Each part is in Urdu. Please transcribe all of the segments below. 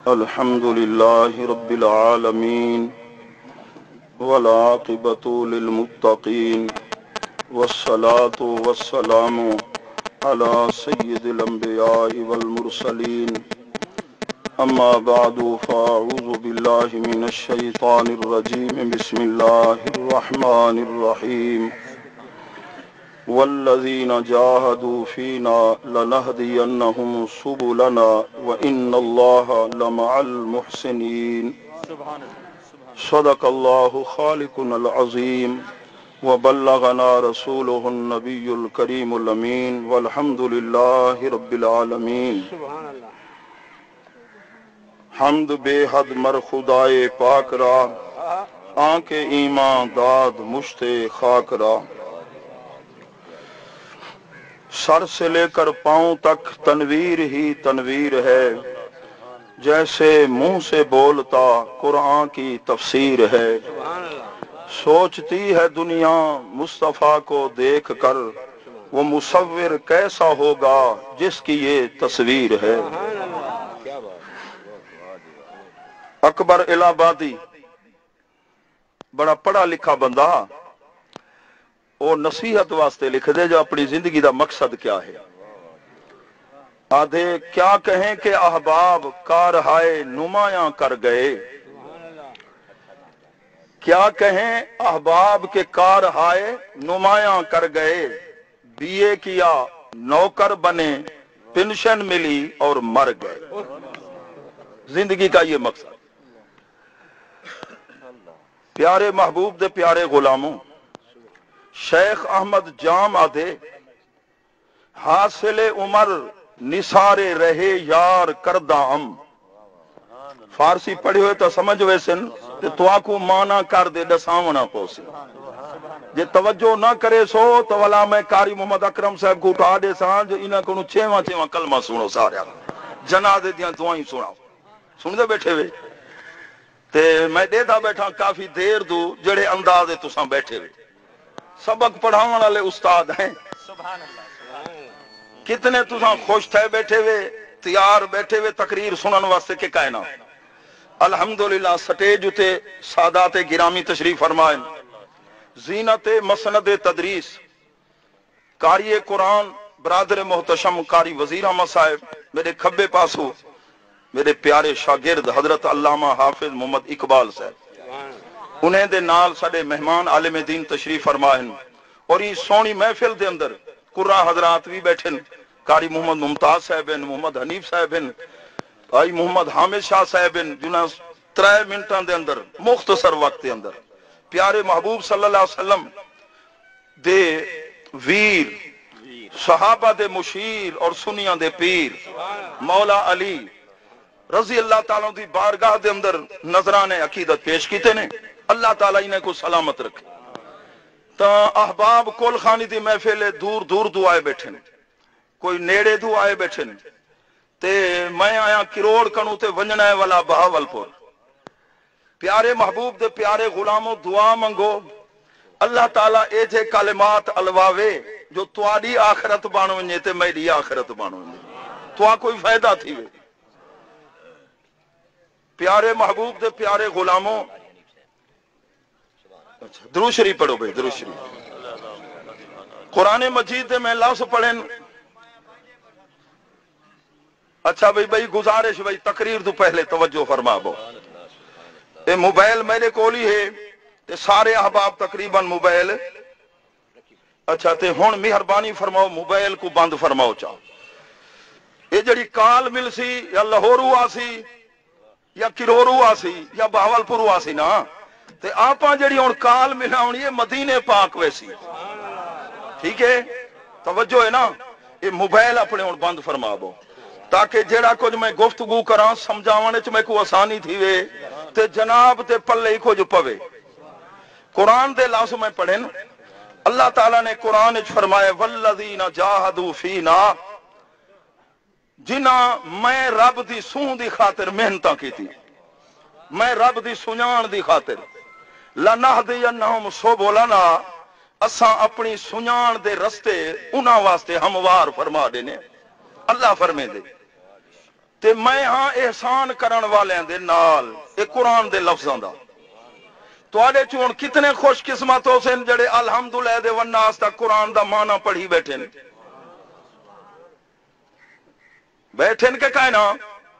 الحمد لله رب العالمين والعاقبة للمتقين والصلاة والسلام على سيد الأنبياء والمرسلين أما بعد فأعوذ بالله من الشيطان الرجيم بسم الله الرحمن الرحيم والذين جاهدوا فينا لنهدينهم سبلنا وإن الله لمع المحسنين صدق الله خالقنا العظيم وبلغنا رسوله النبي الكريم الأمين والحمد لله رب العالمين حمد بے حد مر خدائے پاک را آنکھ ایمان داد مشت خاک را سر سے لے کر پاؤں تک تنویر ہی تنویر ہے، جیسے منہ سے بولتا قرآن کی تفسیر ہے۔ سوچتی ہے دنیا مصطفیٰ کو دیکھ کر، وہ مصور کیسا ہوگا جس کی یہ تصویر ہے۔ اکبر الہ آبادی بڑا پڑھا لکھا بندہ، وہ نصیحت واسطے لکھ دے جو اپنی زندگی دا مقصد کیا ہے۔ آدھے کیا کہیں کہ احباب کارہائے نمایاں کر گئے، کیا کہیں احباب کے کارہائے نمایاں کر گئے، بی اے کیا نوکر بنے پنشن ملی اور مر گئے۔ زندگی کا یہ مقصد۔ پیارے محبوب دے پیارے غلاموں، شیخ احمد جام آدھے حاصل عمر نثارے رہے یار کردہ ام۔ فارسی پڑھی ہوئے تو سمجھ ویسن تو آکو مانا کر دے دساونا پوسی، جے توجہ نہ کرے سو تو والا میں قاری محمد اکرم صاحب کو اٹھا دے سان جو انہاں کو چھواں کلمہ سنو سارے جنازے دیاں دعائیں سناؤ، سن دے بیٹھے ہوئے تے میں دے دا بیٹھا کافی دیر دو جڑے اندازے تساں بیٹھے ہوئے سبق پڑھاون والے استاد ہیں۔ کتنے تساں خوش تھے بیٹھے ہوئے، تیار بیٹھے ہوئے تقریر سنن واسطے کہ کائنا۔ الحمدللہ سٹیج تے سادات گرامی تشریف فرمائیں، زینت مسند تدریس قاری قرآن برادر محتشم قاری وزیر احمد صاحب، میرے کھبے پاسو میرے پیارے شاگرد حضرت علامہ حافظ محمد اقبال صاحب، انہیں دے نال سڈے مہمان عالم دین تشریف فرمائن، اور یہ سونی محفل دے اندر قرآ حضرات بھی بیٹھن، قاری محمد ممتاز صاحب ہیں، محمد حنیف صاحب ہیں، بھائی محمد حامد شاہ صاحب ہیں، جنہاں 3 منٹاں دے اندر مختصر وقت دے اندر پیارے محبوب صلی اللہ علیہ وسلم دے ویر، صحابہ دے مشیر اور سنیاں دے پیر مولا علی رضی اللہ تعالیٰ دی بارگاہ دے اندر نظران عقیدت پیش کیتے نے۔ اللہ تعالیٰ انہیں کو سلامت رکھے۔ تا احباب کول خانی دی محفل دور دور دو آئے بیٹھے نے، کوئی نیڑے دو آئے بیٹھے نے، تے میں آیا کروڑ کنو تے ونجنا ہے والا بہاول پور۔ پیارے محبوب دے پیارے غلاموں دعا منگو، اللہ تعالیٰ اے جے کلمات الواوے جو تواری آخرت بانو ونجے تے میری آخرت بانو ونجے، تو کوئی فائدہ تھی وے۔ پیارے محبوب دے پیارے غلاموں، درود شریف پڑھو بھائی، درود شریف۔ قرآن مجید میں لفظ پڑھیں۔ اچھا بھائی گزارش بھائی تقریر تو پہلے توجہ فرما بو، اے موبائل میرے کولی ہے تے سارے احباب تقریباً موبائل، اچھا تے ہون مہربانی فرماؤ موبائل کو بند فرماؤ چاہو۔ یہ جڑی کال مل سی یا لاہورو آسی یا کرورو آسی یا بہاولپور آسی نا، تے آپاں جڑی ہون کال ملاونی ہے مدینے پاک ویسی، ٹھیک ہے؟ توجہ ہے نا، یہ موبائل اپنے ہون بند فرما بو تاکہ جڑا کچھ میں گفتگو کراں سمجھاونے چ میں کو آسانی تھی وے تے جناب تے پلے ہی کچھ پوے۔ قرآن دے لفظ میں پڑھیں، اللہ تعالیٰ نے قرآن وچ فرمایا والذین جاہدوا فینا، جنہاں میں رب دی سوں دی خاطر محنتاں کیتی، میں رب دی سنجان دی خاطر، لنہدینہم سبلنا، اساں اپنی سنجان دے رستے انہاں واسطے ہموار فرما دینے۔ اللہ فرمے دے تے میں ہاں احسان کرن والے دے نال، اے قرآن دے لفظاں دا۔ تواڈے چوں کتنے خوش قسمت ہو سن جڑے الحمدللہ دے والناس دا قرآن دا معنی پڑھی بیٹھے نے، بیٹھے کہ کائنا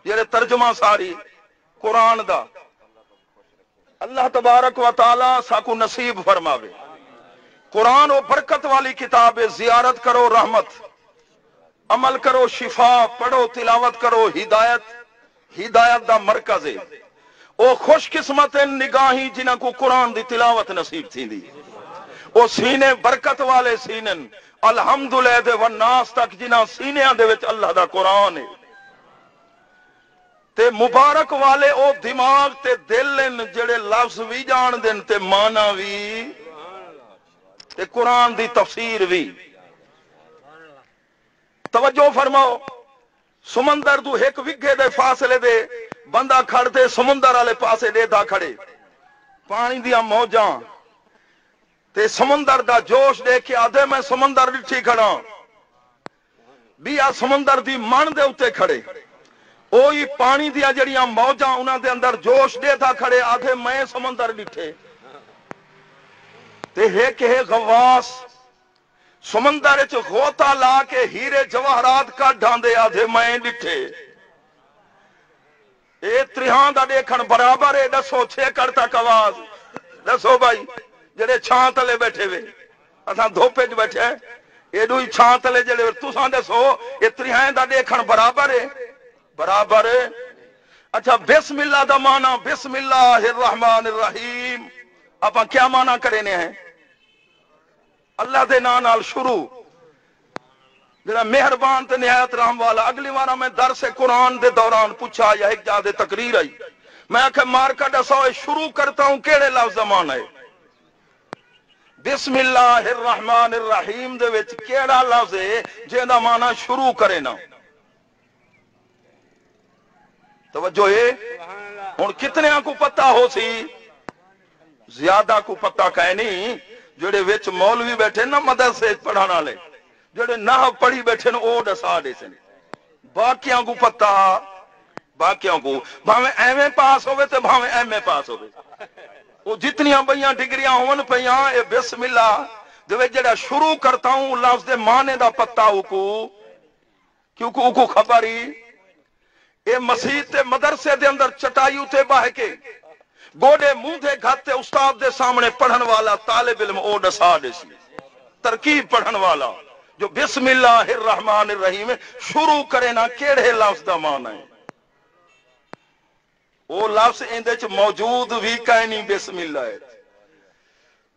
جڑے ترجمہ ساری قرآن دا۔ اللہ تبارک و تعالی ساکو نصیب فرماوے۔ قرآن و برکت والی کتاب ہے، زیارت کرو رحمت، عمل کرو شفا، پڑھو تلاوت کرو ہدایت، ہدایت دا مرکز ہے۔ او خوش قسمت نگاہی جنہاں کو قرآن دی تلاوت نصیب تھی دی، او سینے برکت والے سینن، الحمدللہ دے والناس تک جنہاں سینیاں دے وچ اللہ دا قرآن ہے۔ تے مبارک والے او دماغ تے دل ان جڑے لفظ بھی جان دن تے معنی بھی تے قرآن دی تفسیر بھی۔ توجہ فرماؤ، سمندر دو ایک وگے دے فاصلے دے بندہ کھڑتے سمندر والے پاسے دے دا کھڑے، پانی دیا موجاں تے سمندر دا جوش دے کے آدھے میں سمندر ڈٹھی کھڑا بھی آ سمندر دی من دے اتے کھڑے، اوہی پانی دیا جڑیاں موجاں انہاں دے اندر جوش دے تھا کھڑے آدھے میں سمندر ڈٹھے۔ تے ایک ہے غواص سمندر چ غوطہ لا کے ہیرے جواہرات کا ڈھاندے آدھے میں ڈٹھے۔ اے تریہاں دا دیکھن برابر ہے، دسو چھے کرتا آواز دسو بھائی جڑے چھاں تلے بیٹھے ہوئے، اساں دھوپے چ بیٹھے اے دوئی چھاں تلے جڑے تساں دسو اے تریہاں دا دیکھن برابر ہے؟ برابر ہے۔ اچھا بسم اللہ دا معنی بسم اللہ الرحمن الرحیم، اپا کیا معنی کرنے ہیں؟ اللہ دے نام نال شروع، جڑا مہربان تے نہایت رحم والا۔ اگلی بار میں درس قرآن دے دوران پوچھا یا ایک جا دے تقریر آئی، میں آکھے مار کا دسو شروع کرتا ہوں کیڑے لفظ معنی ہے؟ بسم اللہ الرحمن الرحیم دے وچ کیڑا لفظ ہے جیندا معنی شروع کرے نا؟ توجہ ہے، ہن کتنے کو پتہ ہو سی؟ زیادہ کو پتہ کہے نہیں، جڑے وچ مولوی بیٹھے نا مدرسے پڑھانا والے، جڑے نحو پڑھی بیٹھے نا او دسا دے سن، باقیاں کو پتہ، باقیاں کو بھاویں ایویں پاس ہوئے تے بھاویں ایویں پاس ہوئے، وہ جتنیاں بھیاں ڈگریاں ہون پیاں، اے بسم اللہ دے وچ جڑا شروع کرتا ہوں لفظ دے معنی دا پتہ او کو، کیونکہ او کو خبر ہی اے مسجد تے مدرسے دے اندر چٹائی تے باہ کے گوڑے منہ دے گھاتے استاد دے سامنے پڑھن والا طالب علم او دسا دے سی، ترکیب پڑھن والا جو بسم اللہ الرحمن الرحیم شروع کرے نا کیڑے لفظ دا معنی ہے؟ وہ لفظ اندے چ موجود بھی کہیں نہیں بسم اللہ ہے۔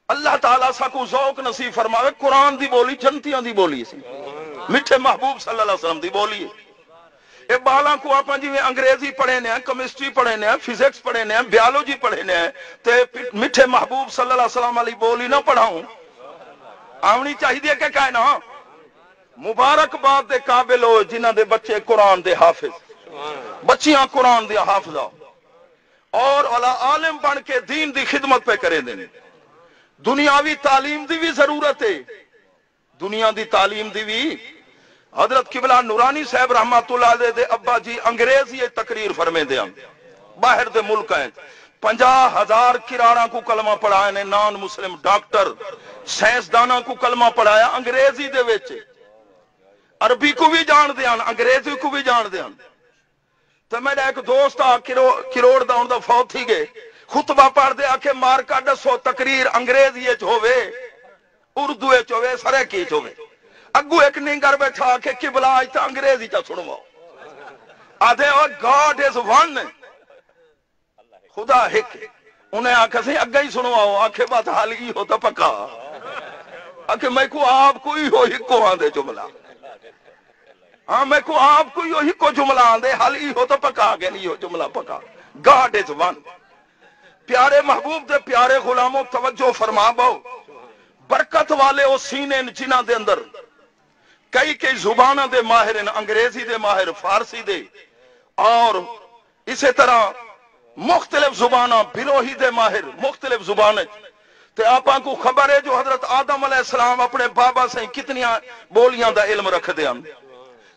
اللہ تعالیٰ سا کو ذوق نصیب فرماوے، قرآن دی بولی جنتیاں دی بولی سی، میٹھے محبوب صلی اللہ علیہ وسلم دی بولی ہے۔ اے بالا کو آپ جی میں انگریزی پڑھے نے ہیں، کیمسٹری پڑھے نے ہیں، فزکس پڑھے نے ہیں، بیالوجی پڑھے نے ہیں، تے میٹھے محبوب صلی اللہ علیہ وسلم علی بولی نہ پڑھاؤں آونی چاہیے کہ کہنا مبارک باد دے قابل ہو جنہ دے بچے قرآن دے حافظ، بچیاں قرآن دے حافظہ اور عالم بن کے دین دی خدمت پہ کریں دیں۔ دنیاوی تعلیم دی بھی ضرورت ہے، دنیا دی تعلیم دی بھی۔ حضرت قبلہ نورانی صاحب رحمت اللہ علیہ دے ابا جی انگریزی تقریر فرمے دے ہم باہر دے ملک ہیں، 50,000 کراڑا کو کلمہ پڑھائے نے، نان مسلم ڈاکٹر سائنسدانہ کو کلمہ پڑھایا انگریزی دے وچ، عربی کو بھی جان دیان انگریزی کو بھی جان دیان۔ تو میرا ایک دوست آ کروڑ دا ان دا فوت ہی گئے، خطبہ پڑھ دے آکے مار کا دسو تقریر انگریزی ہوئے اردو ہوئے سرے کی ہوئے، اگو ایک نینگر بیٹھا آکے قبلہ آج تا انگریزی تا سنواؤ، آدھے اور گاڈ از ون، خدا ایک، انہیں آکھا سے اگا ہی سنواؤ، آکھے بات حال ہی ہوتا پکا، آکھے میں کو آپ کوئی ہو ہی کو آندے جملہ، ہاں میں کو آپ کوئی ہو ہی کو جملہ آندے حال ہی ہوتا پکا گے نہیں ہو جملہ پکا، گاڈ از ون۔ پیارے محبوب دے پیارے غلاموں توجہ فرما باؤ، برکت والے او سینے جنہ دے اندر کئی زبانہ دے ماہر ہیں، انگریزی دے ماہر، فارسی دے اور اسی طرح مختلف زبانہ بلوہی دے ماہر مختلف زبانیں۔ تے آپاں کو خبر ہے جو حضرت آدم علیہ السلام اپنے بابا سے کتنی بولیاں دا علم رکھ دے ہم،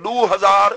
2000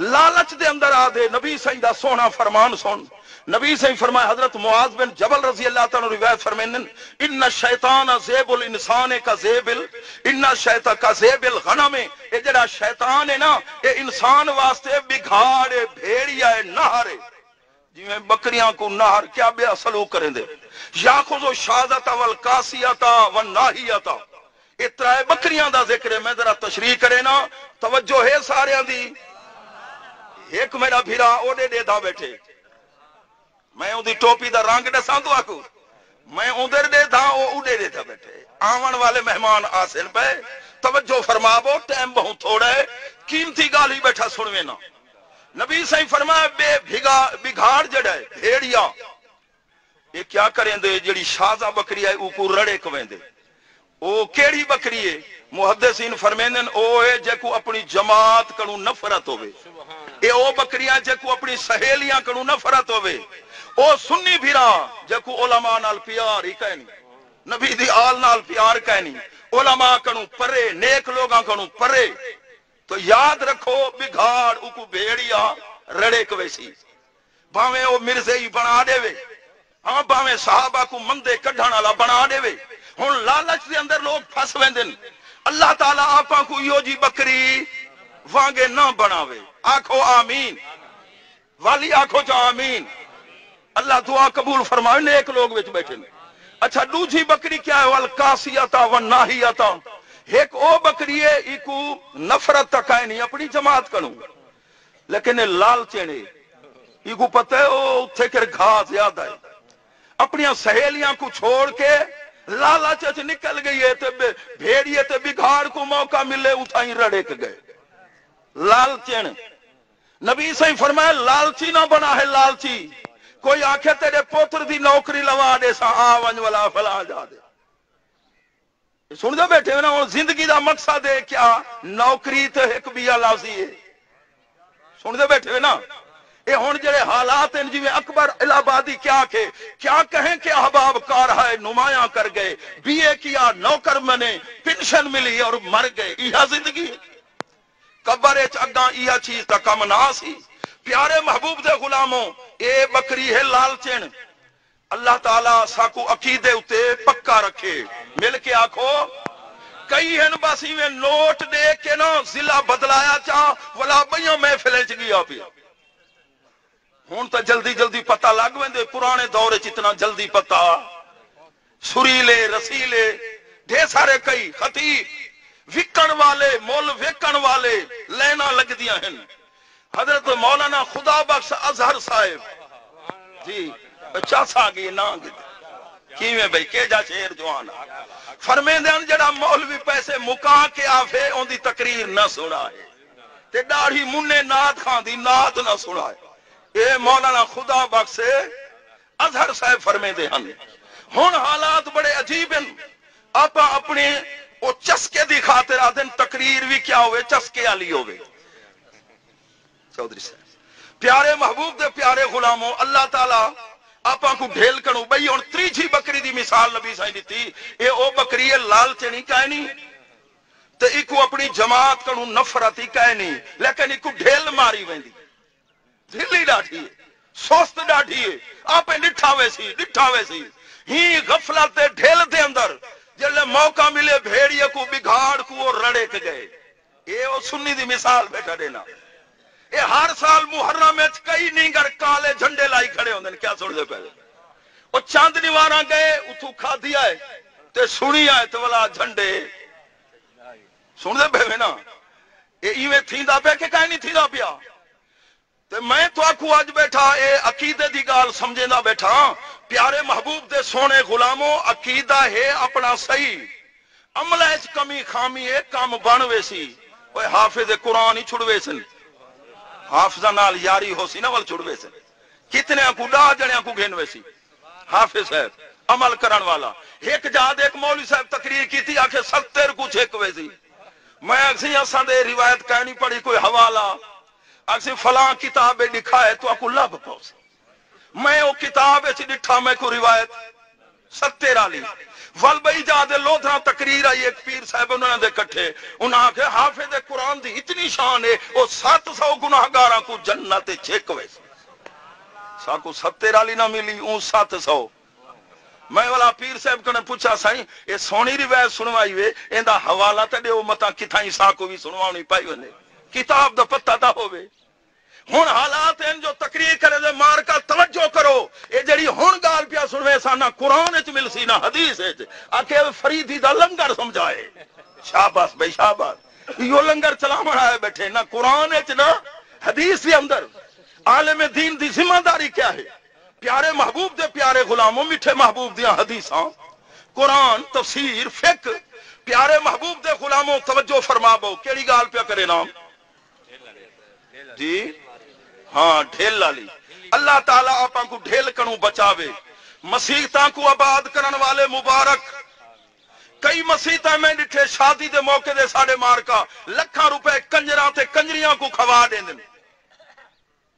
لالچ دے اندر آ دے نبی سائیں دا سونا فرمان سن. نبی سائیں فرمایا حضرت معاذ بن جبل رضی اللہ تعالیٰ روایت فرمائیں ان الشیطان ذیب الانسان کا ذیبل ان الشیطان کا ذیب الغنم. اے جڑا شیطان ہے نا اے انسان واسطے بگھاڑ بھیڑیا ہے نہر ہے. جویں بکریاں کو نہر کیا بے سلوک کریں دے. یاخذ الشاذۃ والقاسیۃ والناہیۃ. اے ترے بکریاں دا ذکر ہے. میں ذرا تشریح کرے نا توجہ ہے سارے دی. ایک میرا بھیرا اوڈے دے دا بیٹھے میں اودی ٹوپی دا رنگ دساں تو آکو میں ادھر دے دا او اڈے دے دا بیٹھے. آون والے مہمان آسن پہ توجہ فرماو ٹائم بہت تھوڑا ہے قیمتی گال ہی بیٹھا سنوے نا. نبی صحیح فرمایا بے بگھاڑ جڑا ہے بھیڑیا یہ کیا کریں دے جڑی شازہ بکری ہے اوکو رڑے کویں دے. او کیڑی بکری ہے؟ محدثین فرمیندن او ہے جے کو اپنی جماعت کنو نفرت ہوے. اے او بکریاں جے کو اپنی سہیلیاں کنو نفرت ہوے. او سنی بھیرا جے کو علماء نال پیار ہی کہنی نبی دی آل نال پیار کہنی علماء کنو پرے نیک لوگاں کنو پرے. تو یاد رکھو بگھاڑ اوکو بھیڑیا رڑے کویسی بھاویں او مرزے ہی بنا دے وے ہاں بھاویں صحابہ کو مندے کڈھن والا بنا دے وے. ہن لالچ دے اندر لوگ پھس ویندن. اللہ تعالیٰ آپاں کو یو جی بکری وانگے نہ بناوے. آکھو آمین والی آکھو چا آمین. اللہ دعا قبول فرمائے. نیک لوگ وچ بیٹھے نے. اچھا دوسری بکری کیا ہے؟ والقاسیۃ والناہیۃ. ایک او بکری ہے ایکو نفرت تک ہے نہیں اپنی جماعت کنوں لیکن لالچنے ایکو پتہ ہے او اتھے کر گھا زیادہ ہے اپنی سہیلیاں کو چھوڑ کے لالچ نکل گئی ہے. تے بھیڑیے تے بگھاڑ کو موقع ملے اتھائیں رڑے کے گئے. لالچن نبی صحیح فرمایا لالچی نہ بنا ہے. لالچی کوئی آنکھے تیرے پوتر دی نوکری لوا دے سا آونج والا فلا جا دے. سن دے بیٹھے ہوئے نا زندگی دا مقصد ہے کیا؟ نوکری تے ایک بیا لازی ہے. سن دے بیٹھے ہوئے نا اے ہون جڑے حالات ہیں جی میں اکبر الہبادی کیا کہیں کہ احباب کار ہے نمایاں کر گئے بی اے کیا نوکر منے پنشن ملی اور مر گئے. یہ زندگی قبر اگاں یہ چیز کا کم نہ سی. پیارے محبوب دے غلاموں اے بکری ہے لالچن. اللہ تعالیٰ ساکو عقیدے اتے پکا رکھے. مل کے آکھو کئی ہیں بس میں نوٹ دے کے نا ضلع بدلایا چاہ ولا بیاں محفلیں چ گیا پیا. ہون تا جلدی جلدی پتہ لگ ویندے. پرانے دور اتنا جلدی پتہ سریلے رسیلے ڈھیر سارے کئی خطیب وکن والے مول وکن والے لینا لگ دیا ہیں. حضرت مولانا خدا بخش اظہر صاحب جی چاسا گی نہ کیویں بھئی کہ جا شیر جوانا فرمیندن جڑا مولوی پیسے مکا کے آفے اون دی تقریر نہ سنا ہے تے داڑھی مننے نعت خان دی نعت نہ سنا ہے. اے مولانا خدا بخش اظہر صاحب فرمیندے ہن. ہن حالات بڑے عجیب ہیں. آپ اپنے او چسکے دی خاطر آدن تقریر بھی کیا ہوئے چسکے والی ہوئے. چودھری صاحب پیارے محبوب دے پیارے غلاموں اللہ تعالی آپ کو ڈھیل کنو بھئی. اور تریجی بکری دی مثال نبی صاحب دیتی. اے او بکری ہے لالچنی کہنی تے ایکو اپنی جماعت کنو نفرتی کہنی لیکن ایکو ڈھیل ماری ویندی. ڈھیلی ڈاٹھی ہے سوست ڈاٹھی ہے. آپ ڈٹھا ویسی ہی غفلت دے ڈھیل دے اندر جلے موقع ملے بھیڑیے کو بگھاڑ کو رڑے کے گئے. اے او سنی دی مثال بیٹھا دینا. اے ہر سال محرم میں کئی نیگر کالے جھنڈے لائی کھڑے ہوندے کیا سن دے پہلے او چاند نیواراں گئے اتھو کھا دیا ہے تے سنی آئے تے والا جھنڈے سن دے پہلے نا. اے ایویں تھیندا پہ کہ کہیں نہیں تھیندا پیا. تے میں تو آکھو اج بیٹھا اے عقیدے دی گال سمجھیندا بیٹھا. پیارے محبوب دے سونے غلاموں عقیدہ ہے اپنا صحیح عمل وچ کمی خامی ہے کام بن ویسی. اوے حافظ قرآن ہی چھڑوے سن حافظہ نال یاری ہو سی نا ول چھڑوے سن کتنے کو ڈا جڑیاں کو گھن ویسی. حافظ صاحب عمل کرن والا ایک جاد ایک مولوی صاحب تقریر کیتی آکھے 70 کچھ ایک ویسی. میں اکسی اساں دے روایت کہنی پڑی کوئی حوالہ اکسی فلاں کتاب لکھا ہے تو اکو لب پوس میں وہ کتاب وچ ڈٹھا میں کو روایت 70 والی ول بئی جا دے لوتھرا تقریر آئی ایک پیر صاحب انہوں نے کٹھے انہاں کہ حافظ قرآن دی اتنی شان ہے وہ 700 گناہگاراں کو جنت چھک وے ساکو 70 والی نہ ملی اون 700 میں والا پیر صاحب کنے پوچھا سائیں اے سونی روایت سنوائی وے ایندا حوالہ تے دیو متا کتھائی ساکو بھی سنوانی پائی ونے کتاب دا پتہ تا ہوے ہن حالات ہیں جو تقریر کرے دے مار کا توجہ کرو اے جڑی ہن گال پیا سنوے سانا قرآن وچ ملسی نہ حدیث وچ آکے فریدی دا لنگر سمجھائے شاباش بھائی شاباش یو لنگر چلاون آئے بیٹھے نہ قرآن وچ نہ حدیث دے اندر عالم دین دی ذمہ داری کیا ہے پیارے محبوب دے پیارے غلاموں میٹھے محبوب دیاں حدیثاں قرآن تفسیر فقہ پیارے محبوب دے غلاموں توجہ فرماو کیڑی گال پیا کرے نام جی ہاں ڈھیل لالی اللہ تعالیٰ آپاں کو ڈھیل کنوں بچاوے مسیحتاں کو آباد کرن والے مبارک کئی مسیحتاں میں ڈٹھے شادی دے موقع دے ساڑے مار کا لکھاں روپے کنجراں تے کنجریاں کو کھوا دیں دن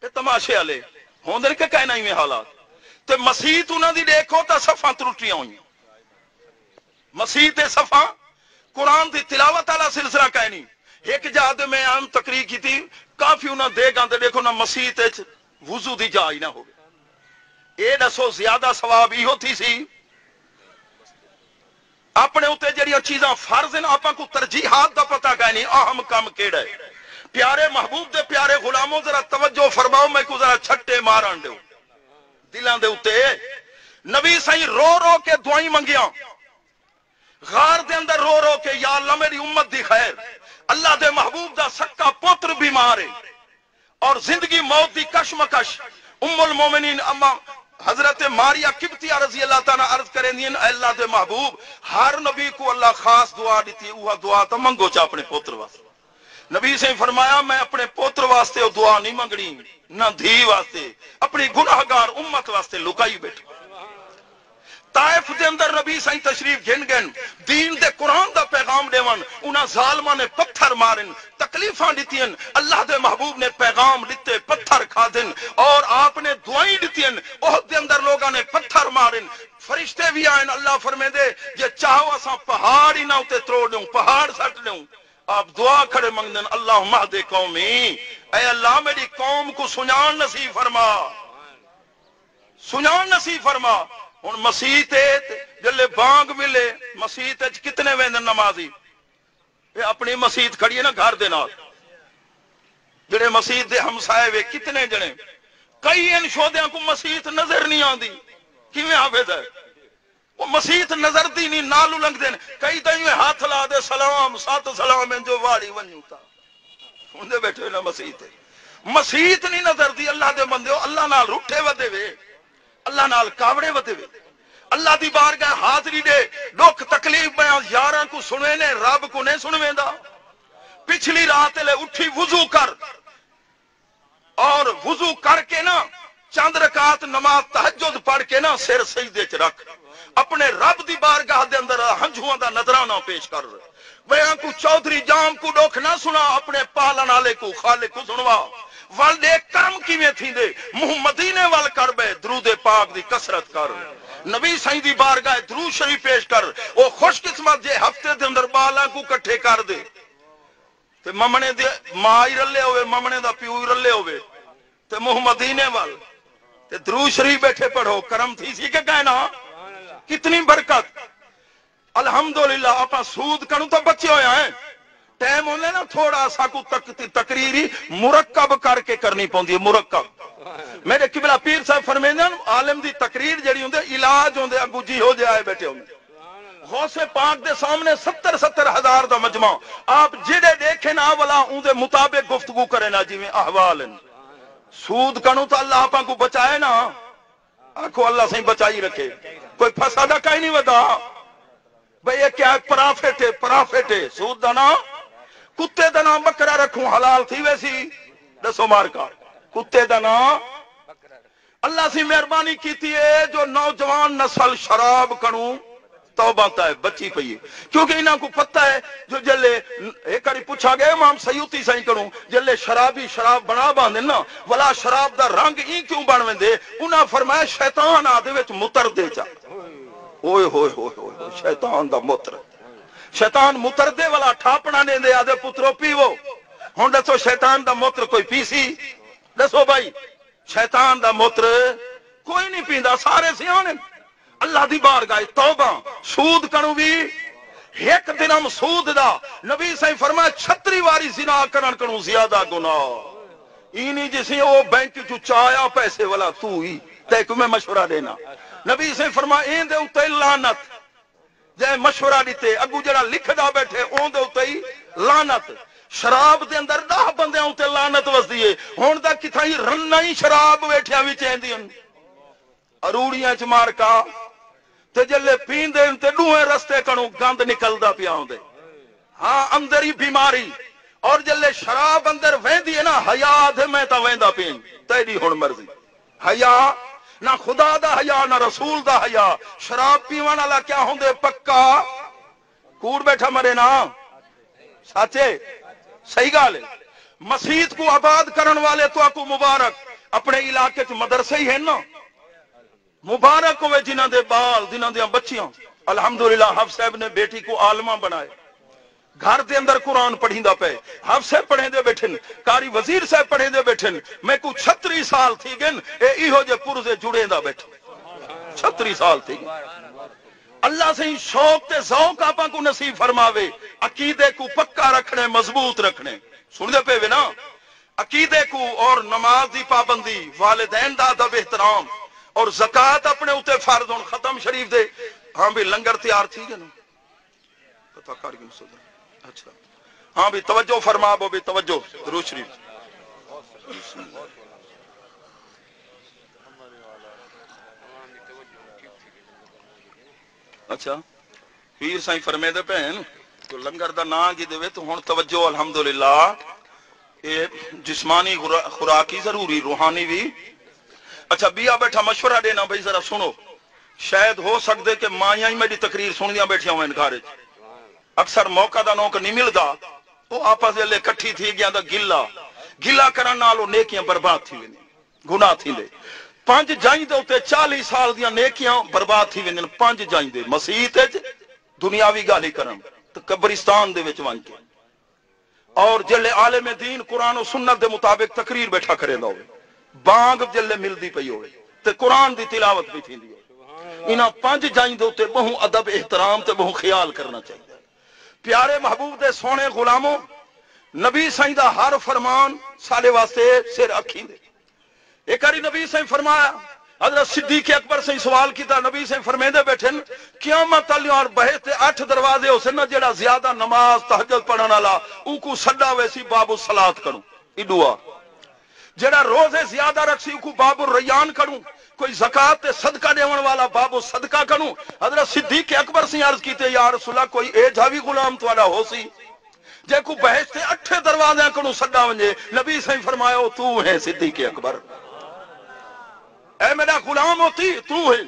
یہ تماشے والے ہوندے کہ کہنا ہی میں حالات تے مسیحت انہاں دی دیکھو تا صفاں ترٹیاں ہوئی مسیحت صفاں قرآن دی تلاوت والا سلسلہ کہنی ایک جہاد میں عام تقریر کی تھی کافی انہاں دے گاندے دیکھو نا مسیحت وضو دی جا ہی نہ ہو اے دسو زیادہ ثواب ہی ہوتی سی اپنے اتے جڑیاں چیزاں فرض ہیں آپاں کو ترجیحات دا پتہ کہنی اہم کام کیڑا ہے پیارے محبوب دے پیارے غلاموں ذرا توجہ فرماؤ میں کو ذرا چھٹے مارن دیو دلاں دے اتے نبی سائیں رو رو کے دعائیں منگیاں غار دے اندر رو رو کے یا اللہ میری امت دی خیر اللہ دے محبوب دا سکا پوتر بیمار ہے اور زندگی موت دی کشمکش ام المومنین اما حضرت ماریا قبطیہ رضی اللہ تعالیٰ عرض کریں دین اے اللہ دے محبوب ہر نبی کو اللہ خاص دعا دیتی ہے وہ دعا تو منگو چا اپنے پوتر واسطے نبی سے فرمایا میں اپنے پوتر واسطے وہ دعا نہیں منگنی نہ دھی واسطے اپنی گناہگار امت واسطے لکائی بیٹھا طائف دے اندر نبی سائیں تشریف گھن گن دین دے قرآن دا پیغام دیون انہاں ظالماں نے پتھر مارن تکلیفاں دتیاں اللہ دے محبوب نے پیغام دتے پتھر کھا دن اور آپ نے دعائیں دتیاں احد دے اندر لوگاں نے پتھر مارن فرشتے بھی آئیں اللہ فرمے دے یہ چاہو اساں پہاڑ ہی نہ اتے تروڑ دوں پہاڑ سٹ دوں آپ دعا کھڑے منگدن اللہم اہد قومی اے اللہ میری قوم کو سنان نصیب فرما سنان نصیب فرما ہن مسیت جلے بانگ ملے مسیت کتنے ویندن نمازی یہ اپنی مسیت کھڑی ہے نا گھر دے نال جڑے مسیت دے ہمسائے وے کتنے جنے کئی ان شودیاں کو مسیت نظر نہیں آندی کیویں حافظ ہے وہ مسیت نظر دی نہیں نالو لنگ دین کئی تائیں ہاتھ لا دے سلام سات سلام جو واڑی ونجوتا ہوندے بیٹھے نا مسیت مسیت نہیں نظر دی اللہ دے بندیو اللہ نال روٹھے ودے وے اللہ نال کاوڑے ودے وے اللہ دی بارگاہ حاضری دے دکھ تکلیف بیان یاراں کو سنے نے رب کو نہیں سنویندا پچھلی رات لے اٹھی وضو کر اور وضو کر کے نا چند رکعت نماز تہجد پڑھ کے نا سر سجدے چ رکھ اپنے رب دی بارگاہ دے اندر ہنجھواں دا نظرانہ پیش کر بیاں کو چودھری جام کو دکھ نہ سنا اپنے پالن والے کو خالق کو سنوا ول دے کرم کیویں تھیندے منہ مدینے ول کر بے درود پاک دی کثرت کر نبی سائیں دی بارگاہ درود شریف پیش کر او خوش قسمت جے ہفتے دے اندر بالاں کو کٹھے کر دے تے ممنے دے ماں ہی رلے ہوئے ممنے دا پیو ہی رلے ہوئے تے منہ مدینے ول تے درود شریف بیٹھے پڑھو کرم تھی سی کہ کہنا کتنی برکت الحمدللہ اپا سود کنو تو بچے ہوئے ہیں ٹائم ہونے نا تھوڑا سا کو تقریری مرکب کر کے کرنی پوندی ہے مرکب میرے قبلہ پیر صاحب فرمیندے عالم دی تقریر جڑی ہوندے علاج ہوندے اگو جی ہو جائے بیٹھے ہوندے غوث پاک دے سامنے 70 ہزار دا مجمع آپ جڑے دیکھیں نا والا اون دے مطابق گفتگو کرے نا جی میں احوال ہیں سود کنو تو اللہ آپ کو بچائے نا آنکھو اللہ سے بچائی رکھے کوئی فسادہ کہیں نہیں ودا بھئی یہ کیا پرافٹ ہے سود دانا کتے دانا بکرا رکھوں حلال تھی ویسی دسو مار کا کتے دانا اللہ سے مہربانی کیتی ہے جو نوجوان نسل شراب کنوں توبہ تا ہے بچی پئی کیونکہ انہاں کو پتہ ہے جو جلے ایک کاری پوچھا گیا امام سیوطی سائیں کروں جلے شرابی شراب بنا باندے نا ولا شراب دا رنگ ہی کیوں بن ویندے انہاں فرمایا شیطان آدے وچ متر دے چا ہوئے ہوئے ہوئے ہوئے شیطان دا متر شیطان متردے والا ٹھاپنا دے دے آدھے پترو پیو ہوں دسو شیطان دا موتر کوئی پیسی دسو بھائی شیطان دا موتر کوئی نہیں پیندا سارے سیانے اللہ دی بارگاہ توبہ سود کنو بھی ایک دنم سود دا نبی صحیح فرمایا 36 واری زنا کرن کنو زیادہ گناہ اینی جسی وہ بینک چو چایا پیسے والا تو ہی تے کو میں مشورہ دینا نبی صحیح فرمایا این دے اتے لعنت جے مشورہ دیتے اگو جڑا لکھ دا بیٹھے اون دے اتے لعنت شراب دے اندر 10 بندے اتے لعنت وسدی ہے ہن دا کتھائی رنا ہی شراب بیٹھیا وچ ایندی اروڑیاں چ مار کا تے جلے پیندے تے دوہے رستے کنو گند نکلدا پیا ہوندے ہاں اندر ہی بیماری اور جلے شراب اندر ویندی ہے نا حیا دے میں تا ویندا پین تیری ہن مرضی حیا نہ خدا دا حیا نہ رسول دا حیا شراب پیون والا کیا ہوندے پکا کوڑ بیٹھا مرے نا سچے صحیح گل ہے مسجد کو آباد کرن والے تو کو مبارک اپنے علاقے چ مدرسے ہی ہیں نا مبارک ہوئے جنہاں دے بال جنہاں دے بچیاں الحمدللہ حافظ صاحب نے بیٹی کو عالمہ بنائے گھر دے اندر قرآن پڑھیندا پے حافظ صاحب پڑھیں دے بیٹھن قاری وزیر صاحب پڑھیں دے بیٹھن میں کو 36 سال تھی گن اے ایہو جے پرزے جڑے دا بیٹھن 36 سال تھی اللہ سے شوق تے ذوق آپاں کو نصیب فرماوے عقیدے کو پکا رکھنے مضبوط رکھنے سن دے پے وے نا عقیدے کو اور نماز دی پابندی والدین دا ادب احترام اور زکات اپنے اوتے فرض ہون ختم شریف دے ہاں بھی لنگر تیار تھی گے نا پتہ کر گن صدر اچھا ہاں بھی توجہ فرما بو بھی توجہ درود شریف اچھا پیر سائیں فرمے دے پہن تو لنگر دا نام کی دے تو ہن توجہ الحمدللہ اے جسمانی خوراکی ضروری روحانی بھی اچھا بیا بیٹھا مشورہ دینا بھائی ذرا سنو شاید ہو سکتے کہ مائیاں ہی میری تقریر سنیاں بیٹھیاں ہوئے گھر اکثر موقع دا نوک نہیں ملدا وہ آپس دے لے کٹھی تھی گیا دا گلا کرن نالو نیکیاں برباد تھی ویندی گناہ تھی دے 5 جائیں دے اوتے 40 سال دیاں نیکیاں برباد تھی ویندن 5 جائیں دے مسیت وچ دنیاوی گالی کرن تے قبرستان دے وچ وان کے اور جلے عالم دین قرآن و سنت دے مطابق تقریر بیٹھا کرے دا ہوئے بانگ جلے ملدی پئی ہوئے تے قرآن دی تلاوت بھی تھی دی ہوئے انہاں 5 جائیں دے اوتے بہو ادب احترام تے بہو خیال کرنا چاہیے پیارے محبوب دے سونے غلاموں نبی سائیں دا ہر فرمان سالے واسطے سر اکھیں دے ایک اری نبی سائیں فرمایا حضرت صدیق اکبر سائیں سوال کیتا نبی سائیں فرمیندے بیٹھن قیامت علی اور بہتے 8 دروازے ہو سن جڑا زیادہ نماز تہجد پڑھن والا او کو سڈا ویسی باب الصلاۃ کروں ای دعا جڑا روزے زیادہ رکھ سی کو باب الریان کروں کوئی زکات تے صدقہ دیون والا باب الصدقہ کروں حضرت صدیق اکبر سے عرض کیتے یا رسول اللہ کوئی اے جاوی غلام تواڈا ہو سی جے کو بہشت 8 دروازے کنوں سڈا ونجے نبی سے فرمایا تو ہے صدیق اکبر اے میرا غلام ہوتی تو ہے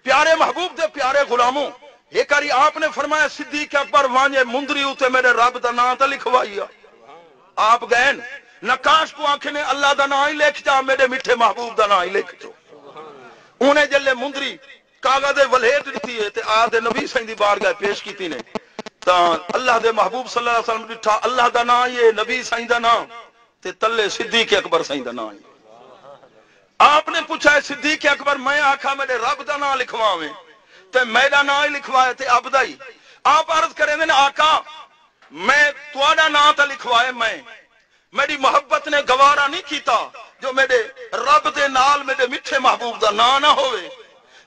پیارے محبوب دے پیارے غلاموں ایک اری آپ نے فرمایا صدیق اکبر وانجے مندری ہوتے میرے رب دا نام تے لکھوائیا آپ گئے نقاش کو آنکھیں نے اللہ دا نام ہی لکھ جا میرے میٹھے محبوب دا نام ہی لکھ جو انہیں جلے مندری کاغذ ولیٹ دیتی ہے تے آدھے نبی سائیں دی بارگاہ پیش کیتی نے تا اللہ دے محبوب صلی اللہ علیہ وسلم ڈٹھا اللہ دا نام یہ نبی سائیں دا نام تے تلے صدیق اکبر سائیں دا نام آپ نے پوچھا ہے صدیق اکبر میں آکھا میرے رب دا نام لکھواویں تے میرا نام ہی لکھوائے تے عبدہ ہی آپ عرض کریں دے آقا میں تواڈا نام تے لکھوائے میں میری محبت نے گوارا نہیں کیتا جو میرے رب دے نال میرے میٹھے محبوب دا نام نہ ہوئے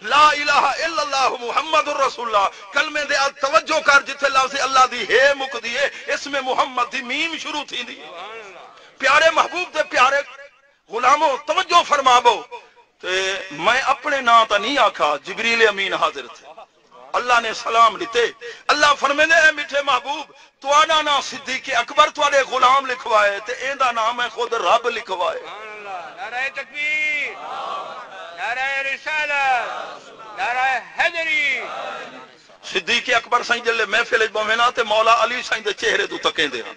لا الہ الا اللہ محمد رسول اللہ کلمے دے توجہ کر جتھے لفظ اللہ دی ہے مک دیے اس میں محمد دی میم شروع تھی دی پیارے محبوب دے پیارے غلاموں توجہ فرماو تے میں اپنے نام تا نہیں آکھا جبریل امین حاضر تھے اللہ نے سلام لیتے اللہ فرمیندے اے میٹھے محبوب تواڈا نام صدیق اکبر تواڈے غلام لکھوائے تے ایندا نام ہے خود رب لکھوائے نعرہ تکبیر نعرہ رسالت نعرہ حیدری صدیق اکبر سائیں جلے محفل بوینا تے مولا علی سائیں دے چہرے تو تکیندے ہاں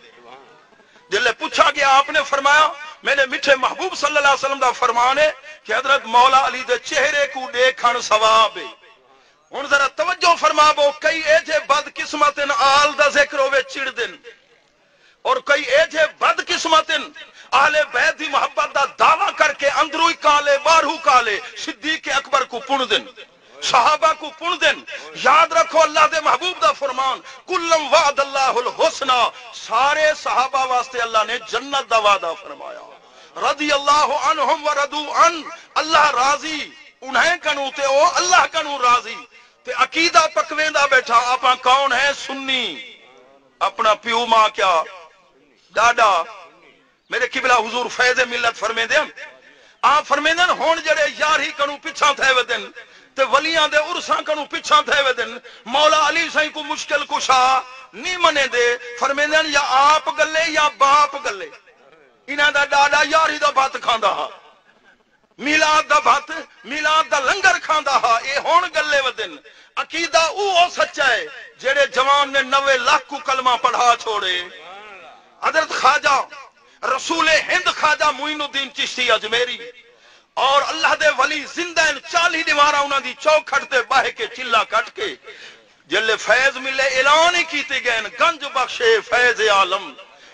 جلے پوچھا گیا آپ نے فرمایا میرے میٹھے محبوب صلی اللہ علیہ وسلم دا فرمان ہے کہ حضرت مولا علی دے چہرے کو دیکھن ثواب ہے ہن ذرا توجہ فرماو، کئی ایجے بد قسمت آل دا ذکر ہوے چڑ دن، اور کئی ایجے بد قسمت اہل بیت دی محبت دا دعویٰ کر کے اندروں ہی کالے باہروں کالے صدیق اکبر کو پن دن، صحابہ کو پن دن۔ یاد رکھو اللہ دے محبوب دا فرمان کلم وعد اللہ الحسنہ، سارے صحابہ واسطے اللہ نے جنت دا وعدہ فرمایا۔ رضی اللہ عنہم ورضوا عنہ، اللہ راضی انہیں کنو تے او اللہ کنو راضی۔ تے عقیدہ پکویندا بیٹھا آپاں کون ہے؟ سنی، اپنا پیو ماں کیا ڈاڈا۔ میرے قبلہ حضور فیض ملت فرمیندے آپ فرمیندے ہون جڑے یار ہی کنو پیچھا تھے ودن تے ولیاں دے عرساں کنو پیچھا تھے ودن، مولا علی سائیں کو مشکل کشا نہیں منے دے، فرمیندے یا آپ گلے یا باپ گلے۔ انہاں دا ڈاڈا یاری دا بات کھاندا ہا، میلاد دا بات، میلاد دا لنگر کھاندا ہا، اے ہون گلے ودن۔ عقیدہ او سچا ہے جڑے جوان نے 90 لاکھ کو کلمہ پڑھا چھوڑے۔ حضرت خواجہ رسول ہند خواجہ معین الدین چشتی اجمیری اور اللہ دے ولی زندہ 40 دیوارا انہاں دی چوکھٹ تے باہ کے چلا کٹ کے جلے فیض ملے اعلان ہی کیتے گئے گنج بخشے فیض عالم،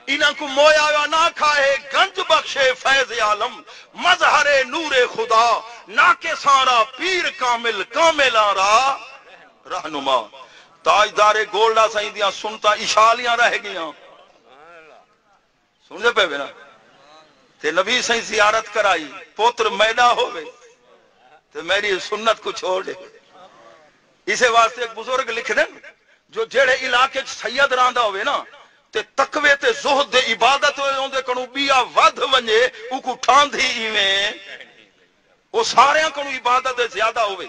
انہاں کو مویا نہ کھائے گنج بخشے فیض عالم، مظہر نور خدا نہ کے سارا پیر کامل کامل آرا رہنما۔ تاجدار گولڈا سائیں دیاں سنتا اشالیاں رہ گیاں، سمجھے پہ بنا تے نبی سائیں زیارت کرائی، پوتر میدا ہوئے تے میری سنت کو چھوڑ دے۔ اسے واسطے ایک بزرگ لکھ دیں جو جیڑے علاقے سید راندہ ہوئے نا تے تقوی تے زہد دے عبادت ہوئے ہوندے کنو بیا ود ونجے او کو ٹھان دی ایویں وہ سارے کنو عبادت زیادہ ہوئے،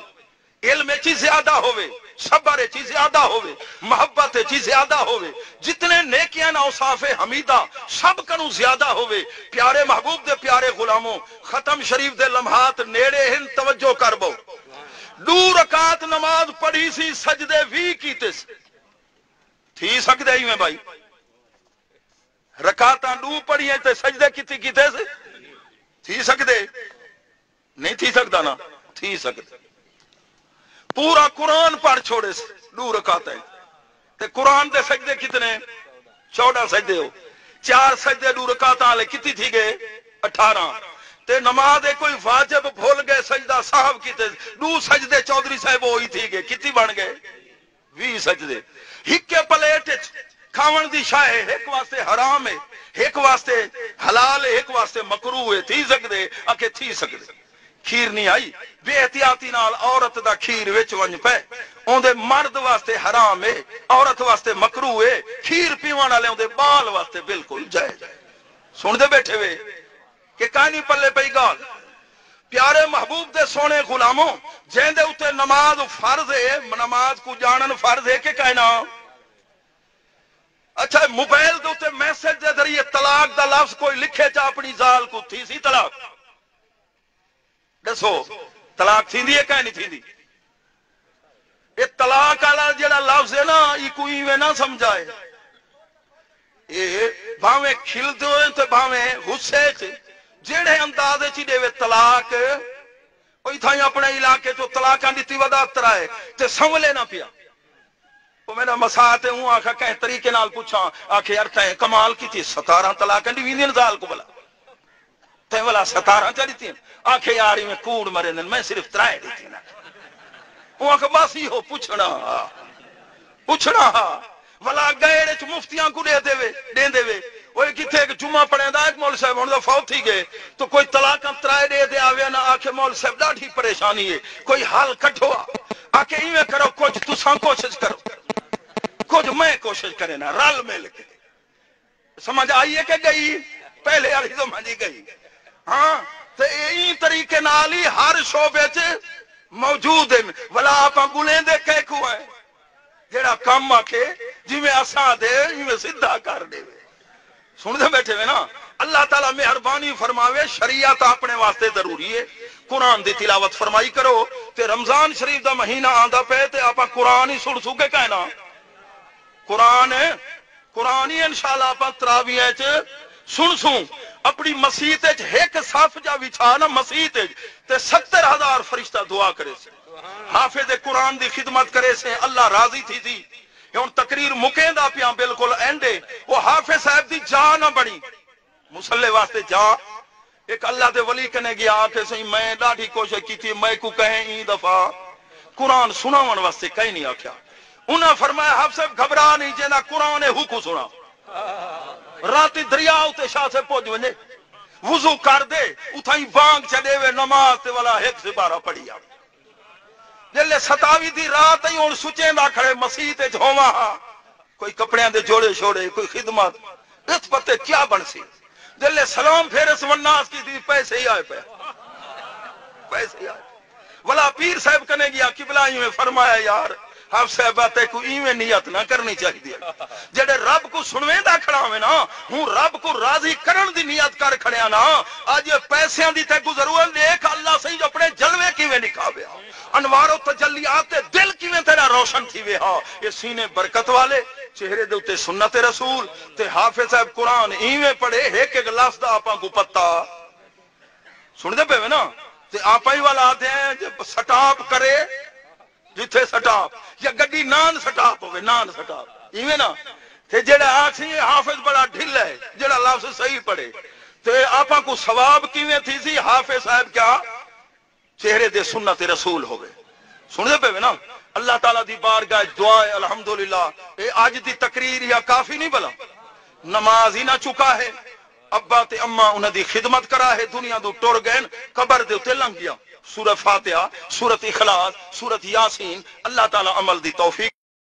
علم چیز زیادہ ہوئے، صبر چیز زیادہ ہوئے، محبت چیز زیادہ ہوئے، جتنے نیکیاں نا اوصاف حمیدہ سب کنو زیادہ ہوئے۔ پیارے محبوب دے پیارے غلاموں، ختم شریف دے لمحات نیڑے ہن توجہ کر بو۔ 2 رکعت نماز پڑھی سی، سجدے بھی کیتے سی، تھی سکدے ہی میں بھائی رکعتاں 2 پڑھی ہیں تے سجدے کیتے سی، تھی سکدے نہیں تھی سکدا نا، تھی سکدے۔ پورا قرآن پڑھ چھوڑے سے 2 رکعتیں تے قرآن دے سجدے کتنے؟ 14 سجدے ہو، 4 سجدے 2 رکعتاں والے کتنی تھی گئے؟ 18۔ تے نماز کوئی واجب بھول گئے سجدہ صاحب کیتے 2 سجدے چودھری صاحب ہوئی تھی گئے، کتنی بن گئے؟ 20 سجدے۔ ہکے پلیٹ کھاون دی شاہ ہے، ایک واسطے حرام ہے، ایک واسطے حلال ہے، ایک واسطے مکروہ ہے، تھی سکدے اکے تھی سکدے۔ کھیر نہیں آئی، بے احتیاطی نال عورت دا کھیر وچ ونج پے، اوندے مرد واسطے حرام ہے، عورت واسطے مکروہ ہے، کھیر پیون والے اوندے بال واسطے بالکل جائز ہے۔ سن دے بیٹھے وے کہ کہانی پلے پئی گال۔ پیارے محبوب دے سونے غلاموں، جیندے اوتے نماز فرض ہے، نماز کو جانن فرض ہے کہ کہنا؟ اچھا موبائل دے اوتے میسج دے ذریعے طلاق دا لفظ کوئی لکھے چا اپنی زال کو تھی سی طلاق؟ دسو طلاق تھیندی ہے کہ نہیں تھیندی؟ یہ طلاق والا جڑا لفظ ہے نا یہ کوئی میں نہ سمجھائے، یہ بھاویں کھلدے ہوئے تے بھاویں غصے چ جڑے اندازے چ دے طلاق اوہی تھائی اپنے علاقے چ طلاقاں دتی ودا ترائے تے سنبھلے نہ پیا۔ وہ میرا مساتے ہوں آکھا کہیں طریقے نال پوچھاں آکھے یار تیں کمال کی تھی 17 طلاقاں دی ویندین زال کو بلا تے والا 17 چڑی تھی آکھے یاری میں کوڑ مرے دن میں صرف 3 دیتی نا۔ وہ آکھا بس ہی ہو پوچھنا والا گئے مفتیاں کو دے دے وہ کتنے ایک جمعہ پڑھیں دا ایک مول صاحب ہونے فوت تھی گئے تو کوئی طلاقاں 3 دے آوے نا آکھے مول صاحب ڈاڈھی پریشانی ہے کوئی حل کٹھو آکھے ایویں کرو کچھ تساں کوشش کرو کچھ میں کوشش کرے نا رل مل کے سمجھ آئیے کہ گئی پہلے والی سمجھ گئی۔ ہاں تو یہی طریقے نال ہی ہر شعبے چ موجود ہیں ولا آپ گلیں دے کہ کو ہے جڑا کام آکھے جویں اساں دے جویں سیدھا کر دے۔ سن دے بیٹھے ہوئے نا اللہ تعالیٰ مہربانی فرماوے شریعت اپنے واسطے ضروری ہے، قرآن دی تلاوت فرمائی کرو تے رمضان شریف دا مہینہ آندا پے تے آپا قرآن ہی سن سو کے کہنا قرآن ہی انشاءاللہ آپا تراویح چ سن سوں اپنی مسیح ایک صف جا وچھا نا مسیح تے 70,000 فرشتہ دعا کرے سے حافظ قرآن دی خدمت کرے سے اللہ راضی تھی ہوں تقریر مکیندا پیا بالکل اینڈے وہ حافظ صاحب دی جا نہ بنی مسلے واسطے جا ایک اللہ دے ولی کنے گیا آکے سی میں ڈاڈی کوشش کی تھی میں کو کہیں ای دفعہ قرآن سناون واسطے کہیں نہیں آکھیا انہاں فرمایا حافظ صاحب گھبرا نہیں جینا قرآن حکم سنا راتی دریا تے شاہ سے پہنچ ونے وضو کر دے اتھائی بانگ چڑے وے نماز تے والا ایک سے بارہ پڑھی آ جلے 27 دی رات ہی ہن سچیں دا کھڑے مسیح تے ہوواں کوئی کپڑیاں دے جوڑے چھوڑے کوئی خدمت اس پتے کیا بن سی جلے سلام پھیرس والناس کی دی پیسے ہی آئے پہ پیسے ہی آئے ولا پیر صاحب کنے گیا قبلہ میں فرمایا یار آپ صاحباتے کو ایویں نیت نہ کرنی چاہیے جڑے رب کو سنویں دا کھڑا ہوئے نا ہوں رب کو راضی کرن دی نیت کر کھڑیا نا آج یہ پیسیاں دی تے گزروا دیکھ اللہ سے جو اپنے جلوے کیویں نکھاوے انوار و تجلیات دل کیویں تیرا روشن تھی وے ہاں یہ سینے برکت والے چہرے دے تے سنت رسول تے حافظ صاحب قرآن ایویں پڑھے ایک ایک لفظ دا آپاں کو پتہ سن دے پے نا تے آپاں ہی والا آتے ہیں جب سٹاپ کرے جتھے سٹاپ یا گڈی نان سٹاپ ہوئے نان سٹاپ ایویں نا تے جڑا آکھی حافظ بڑا ڈھل ہے جڑا لفظ صحیح پڑھے تے آپاں کو ثواب کیویں تھی سی حافظ صاحب کیا چہرے دے سنت رسول ہوئے سن دے پے نا اللہ تعالیٰ دی بارگاہ دعا ہے الحمدللہ اے آج دی تقریر یا کافی نہیں بلا نماز ہی نہ چکا ہے ابا تے اما انہاں دی خدمت کرا ہے دنیا دو ٹر گئے قبر دے تے لنگ گیا سورہ فاتحہ سورۃ اخلاص سورۃ یاسین اللہ تعالیٰ عمل دی توفیق